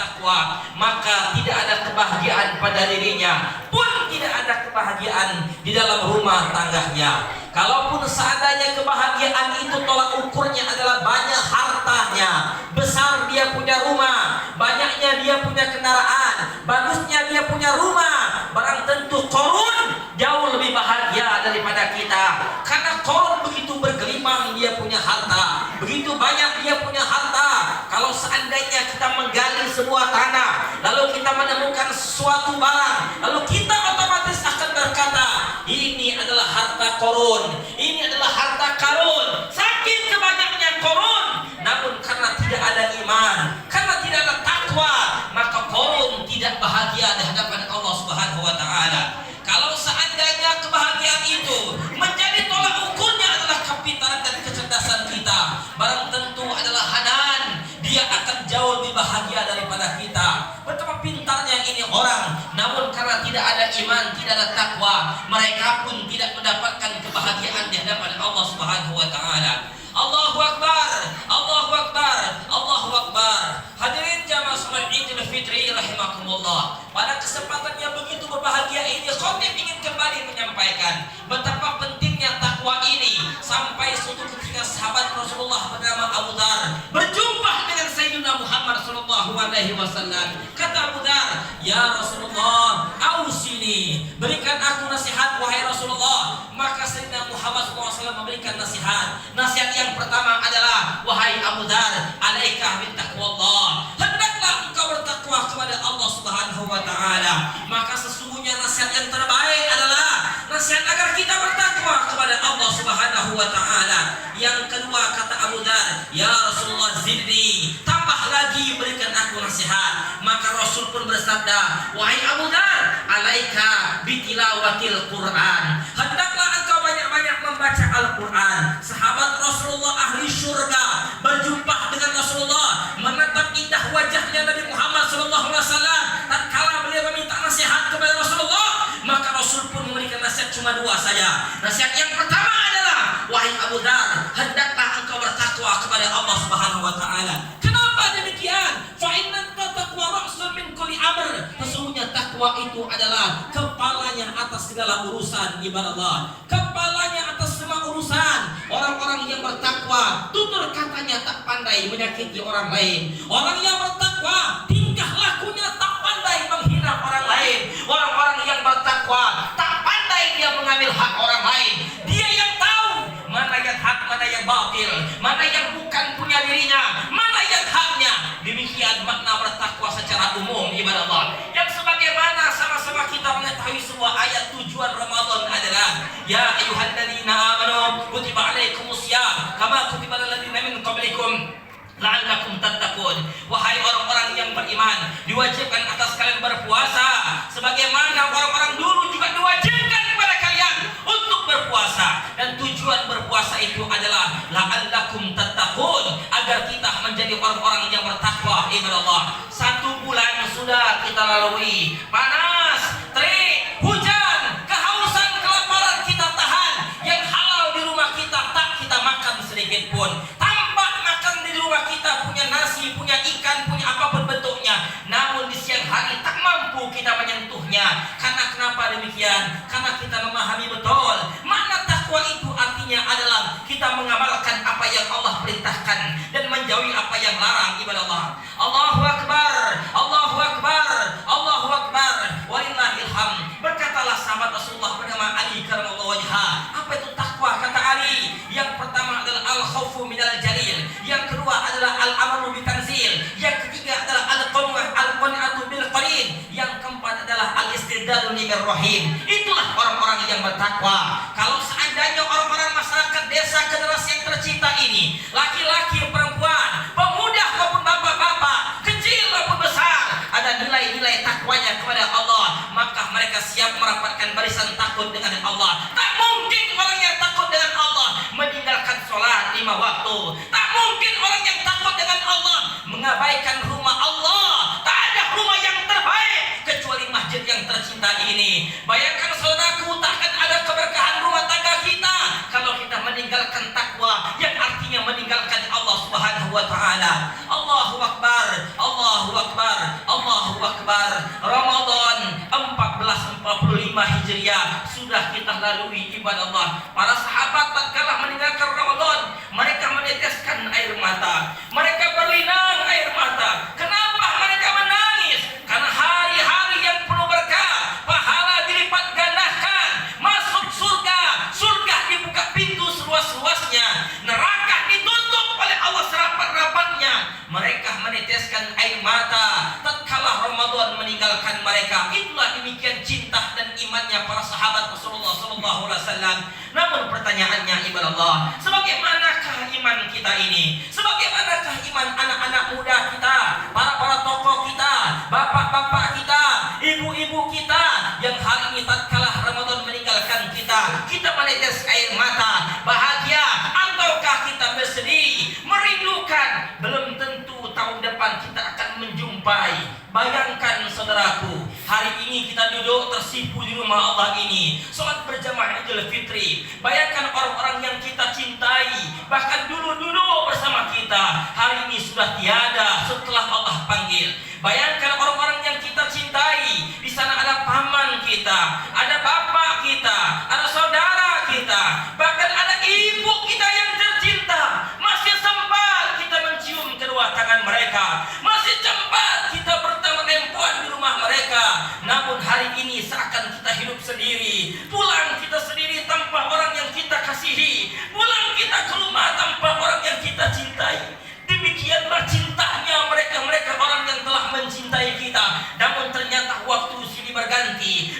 takwa, maka tidak ada kebahagiaan pada dirinya, pun tidak ada kebahagiaan di dalam rumah tangganya. Kalaupun seandainya kebahagiaan itu tolak ukurnya adalah banyak hartanya, besar dia punya rumah, banyaknya dia punya kendaraan, bagusnya dia punya rumah, barang tentu Qarun jauh lebih bahagia daripada kita. Karena Qarun begitu bergelimang dia punya harta, begitu banyak dia punya harta. Kalau seandainya kita menggali sebuah tanah, lalu kita menemukan suatu barang, lalu kita otomatis akan berkata, ini adalah harta Qarun, ini adalah harta Qarun. Saking kebanyaknya Qarun, namun karena tidak ada iman, karena tidak ada takwa, maka Qarun tidak bahagia di hadapan Allah Subhanahu wa taala. Kalau seandainya kebahagiaan itu menjadi tolak ukurnya adalah kepintaran dan kecerdasan kita, barang tentu adalah Hanan, dia akan jauh lebih bahagia daripada kita. Betapa pintarnya ini orang, namun karena tidak ada iman, tidak ada takwa, mereka pun tidak mendapatkan kebahagiaan di hadapan Allah Subhanahu wa taala. Allahu Akbar, Allahu Akbar, Allahu Akbar. Hadirin jamaah salat Idul Fitri rahimakumullah. Pada kesempatan yang begitu berbahagia ini, khatib ingin kembali menyampaikan betapa pentingnya takwa ini. Sampai suatu ketika sahabat Rasulullah bernama Abu Dzar berjumpa dengan Sayyidina Muhammad sallallahu alaihi wasallam. Kata Abu Dzar, "Ya Rasulullah, ausini, berikan aku nasihat wahai Rasulullah." Maka Sayyidina Muhammad SAW memberikan nasihat. Nasihat yang pertama adalah, wahai Abu Dzar, alaika bittaqwallah, hendaklah engkau bertakwa kepada Allah Subhanahu wa taala. Maka sesungguhnya nasihat yang terbaik adalah nasihat agar kita bertakwa kepada Allah Subhanahu wa taala. Yang kedua kata Abu Dzar, ya Rasulullah zidni, tambah lagi berikan aku nasihat. Maka Rasul pun bersabda, wahai Abu Dzar, alaika bitilawatil Quran, hendaklah engkau banyak-banyak membaca Al-Quran. Sahabat Rasulullah ahli syurga berjumpa dengan Rasulullah, menatap indah wajahnya Nabi Muhammad SAW. Tatkala beliau meminta nasihat kepada Rasulullah, maka Rasul pun memberikan nasihat cuma dua saja. Nasihat yang pertama adalah, wahai Abu Dzar, hendaklah engkau bertakwa kepada Allah Subhanahu wa taala. Kenapa demikian? Fa inna taqwa ra'sun min kulli amr. Sesungguhnya takwa itu adalah kepalanya atas segala urusan ibadah Allah. Kepalanya atas semua urusan. Orang-orang yang bertakwa tutur katanya tak pandai menyakiti orang lain. Orang yang bertakwa tingkah lakunya tak pandai menghina orang lain. Orang-orang yang bertakwa tak pandai dia mengambil hak orang lain. Dia yang tahu mana yang hak, mana yang batil, mana yang bukan punya dirinya, mana yang haknya. Demikian makna bertakwa secara umum ibadah Allah. Yang sebagaimana sama-sama kita mengetahui sebuah ayat tujuan Ramadan adalah, ya ayyuhalladzina amanu kutiba alaikumusiyam kama kutiba alal ladzina min qablikum la'allakum tattaqun. Wahai orang-orang yang beriman, diwajibkan atas kalian berpuasa sebagaimana orang-orang dulu juga diwajibkan kepada kalian untuk berpuasa. Dan tujuan berpuasa itu adalah la'allakum tattaqun, agar kita menjadi orang-orang yang bertakwa ibadah Allah. 1 bulan sudah kita lalui, panas, terik, hujan, kehausan, kelaparan kita tahan. Yang halal di rumah kita tak kita makan sedikit pun. Rumah kita punya nasi, punya ikan, punya apapun bentuknya, namun di siang hari tak mampu kita menyentuhnya. Karena kenapa demikian? Karena kita memahami betul makna takwa itu artinya adalah kita mengamalkan apa yang Allah perintahkan dan menjauhi apa yang larang ibadah Allah. Allahu Akbar, Allahu Akbar, Allahu Akbar, walillahil hamd. Berkatalah sahabat Rasulullah bernama Ali karramallahu wajhah, apa itu takwa? Kata Ali, yang pertama adalah al-khaufu minal jalil, yang kedua adalah al-amru bitanzil, yang ketiga adalah al-qan'atu bil qalil, yang keempat adalah al-istidadu limir rahim. Itulah orang-orang yang bertakwa. Kalau seandainya orang-orang masyarakat desa generasi yang tercinta ini, laki-laki, perempuan, pemuda maupun bapak-bapak, kecil maupun besar, ada nilai-nilai takwanya kepada Allah, maka mereka siap merapatkan barisan takut dengan Allah. Tak mungkin orang yang takut dengan Allah meninggalkan sholat 5 waktu. Tak mungkin orang yang takut dengan Allah mengabaikan rumah Allah. Tak ada rumah yang terbaik kecuali masjid yang tercinta ini. Bayangkan saudaraku, tak akan ada keberkahan rumah tangga kita kalau kita meninggalkan takwa, yang artinya meninggalkan Allah Subhanahu wa taala. Allahu Akbar, Allahu Akbar, Hijriah sudah kita lalui ibadah Allah. Para sahabat tatkala meninggalkan Ramadan, mereka meneteskan air mata, mereka berlinang air mata. Kenapa mereka menangis? Karena hari-hari yang penuh berkah, pahala dilipat gandakan, masuk surga, surga dibuka pintu seluas-luasnya, neraka ditutup oleh Allah serapat-rapatnya. Mereka meneteskan air mata tatkala Ramadan meninggalkan mereka. Itulah demikian cinta dan imannya para sahabat Rasulullah SAW. Namun pertanyaannya ibadah Allah, sebagaimanakah iman kita ini? Sebagaimanakah iman anak-anak muda kita, para tokoh kita, bapak-bapak kita, ibu-ibu kita yang hari ini tatkala Ramadan meninggalkan kita, kita menetes air mata bahagia ataukah kita bersedih, merindukan? Belum tentu tahun depan kita akan menjumpai. Bayangkan saudaraku, hari ini kita duduk tersipu di rumah Allah ini, sholat berjamaah Idul Fitri. Bayangkan orang-orang yang kita cintai, bahkan dulu bersama kita, hari ini sudah tiada setelah Allah panggil. Bayangkan orang-orang yang kita cintai, di sana ada paman kita, ada bapak kita, ada saudara kita, bahkan ada ibu kita yang tercinta. Masih sempat kita mencium kedua tangan mereka, masih sempat kita bertemu rempuan di rumah mereka. Namun hari ini seakan kita hidup sendiri, pulang kita sendiri tanpa orang yang kita kasihi, pulang kita ke rumah tanpa orang yang kita cintai. Demikianlah cintanya mereka orang yang telah mencintai kita. Namun ternyata waktu silih berganti,